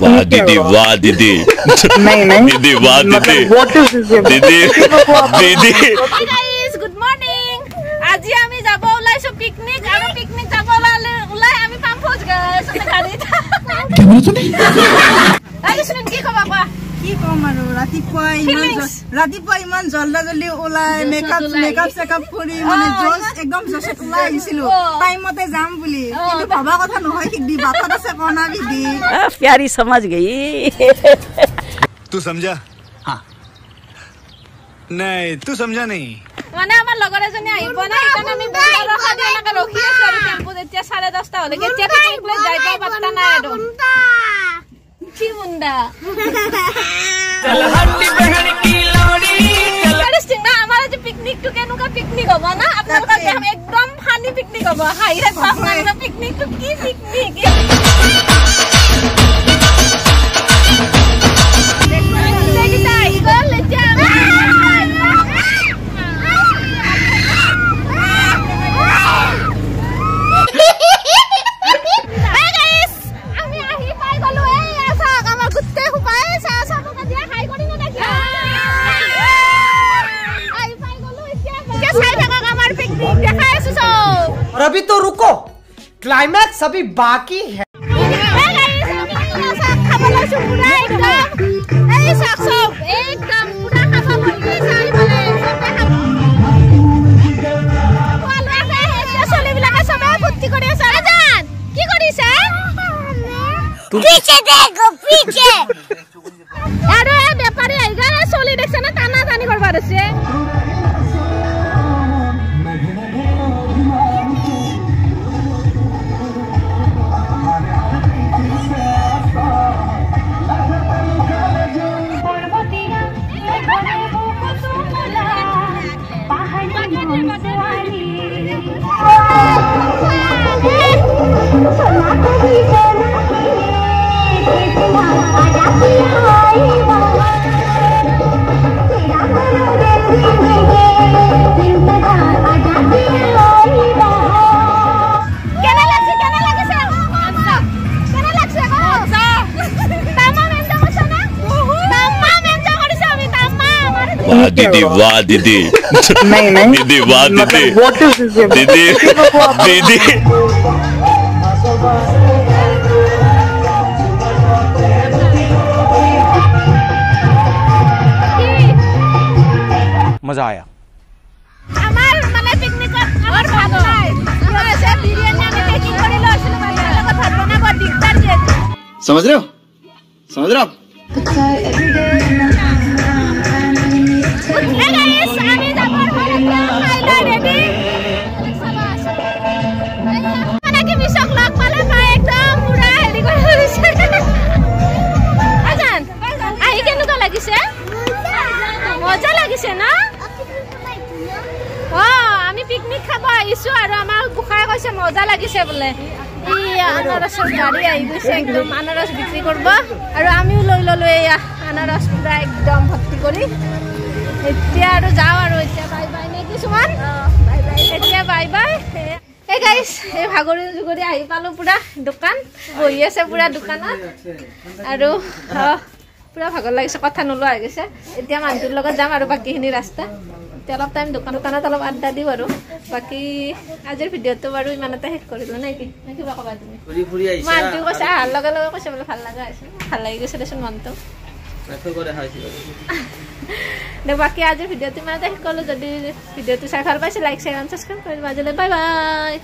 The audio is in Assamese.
वाह दीदी वाह दीदी नहीं नहीं दीदी वाह दीदी व्हाट इज दिस दीदी दीदी Hi guys, good morning. আজি আমি যাব ওলাইছো পিকনিক আৰু পিকনিক যাব ওলাই আমি পাম্পোজ গৈছো গাড়ীত क्या बोला तूने আজি শুন কি কবা কোৱা কি কম আৰু ৰাতিপুৱা ইমান জল্দি ওলাই মেকআপ চেকআপ কৰি মানে জোস একদম জোসত ওলাই আহিছিলো টাইমতে যাম বুলি কিন্তু ভাবা কথা নহয় কি দি বাতত আছে কোনা বিদি प्यारी समझ गई तू समझा हाँ नहीं तू समझा नहीं মানে আমাৰ লগৰ এজনী আহিব না সেইকাৰণে আমি বেলা ৰখা দি এনেকৈ ৰখি আছো আৰু টেম্পু যেতিয়া 10:30 হলে কেতিয়া পিকনিক লৈ যাই পাই পাত্তা নাই আৰু কি মুন্ডা हट्टी बहन की लोड़ी না আমাৰ যে পিকনিক টু কেনেকুৱা পিকনিক হ'ব না আপোনালোকৰ দেখাম একদম ফানি পিকনিক হ'ব হাইৰে পাছ মাৰিব পিকনিক টু কি পিকনিক দেখি তাই গল লেতিয়া और अभी तो रुको क्लाइमैक्स अभी बाकी है पीछे देखो पीछे अरे व्यापारी आइगा सोली देखछ ना ताना तानी करबा रसे वाह दीदी वाह दीदी नहीं नहीं दीदी वाह दीदी व्हाट इज दिस दीदी दीदी मजा आया আমার মানে পিকনিকত আমার ভাত নাই আমার আছে বিরিয়ানি আমি পেকিং করে লইছিল মানে লগত ভাত বানাবো দিগদার যে समझ रहे हो Hey guys, আমি যাবার খাইলা রেডি মানে কি মিশক লগ পালে পায় একদম পুরা হেডি করে দিছে আজান আই কেনেকুৱা লাগিছে মজা লাগিছে না আমি পিকনিক খাব আহিছো আৰু আমাৰ বুখাই কৈছে মজা লাগিছে বলে ই আনাৰসৰ গাড়ী আহি গৈছে একদম আনাৰস বিক্ৰী কৰিব আৰু আমিও লৈ ললো এয়া আনাৰস পুৰা একদম ভৰ্তি কৰি এতিয়া আৰু যাও আৰু এতিয়া বাই বাই নে কিছুমান বাই বাই এতিয়া বাই বাই হে গাইস এই ভাগৰি জুগৰি আহি পালো পুৰা দোকান বহি আছে পুৰা দোকানত আৰু পুৰা ভাগৰ লাগিছে কথা নোলোৱা হৈ গৈছে এতিয়া মানুহটোৰ লগত যাম আৰু বাকীখিনি ৰাস্তা অলপ টাইম দোকানত অলপ আড্ডা দিওঁ আৰু বাকী আজিৰ ভিডিঅ'টো বাৰু ইমানতে শেষ কৰিলো নেকি কিবা ক'বা তুমি মানুহটো কৈছে আহাৰ লগে লগে কৈছে বোলে ভাল লগা হৈছে ভাল লাগি গৈছে দেচোন মনটো বাকী আজিৰ ভিডিঅ'টো ইমানতে শেষ কৰিলো যদি ভিডিঅ'টো চাই ভাল পাইছে লাইক শ্বেয়াৰ এণ্ড ছাবস্ক্ৰাইব কৰিবা আজিলৈ বাই বাই